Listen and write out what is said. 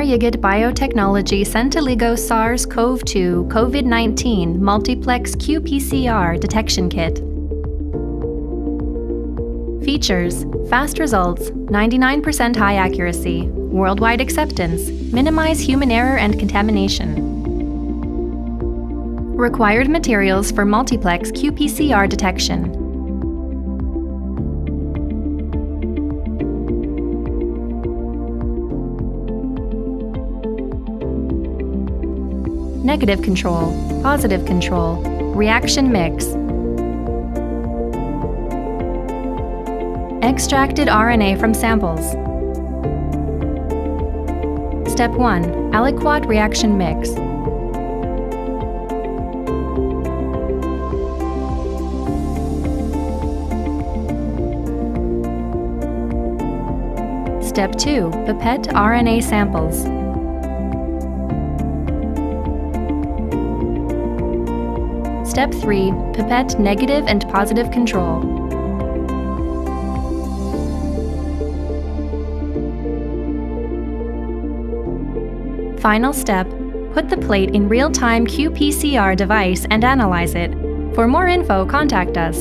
Eryigit Biotechnology Senteligo Sars-Cov-2 Covid-19 Multiplex qPCR Detection Kit. Features: fast results, 99% high accuracy, worldwide acceptance, minimize human error and contamination. Required materials for multiplex qPCR detection. Negative control, positive control, reaction mix. Extracted RNA from samples. Step 1. Aliquot reaction mix. Step 2. Pipette RNA samples. Step 3. Pipette negative and positive control. Final step. Put the plate in real-time qPCR device and analyze it. For more info, contact us.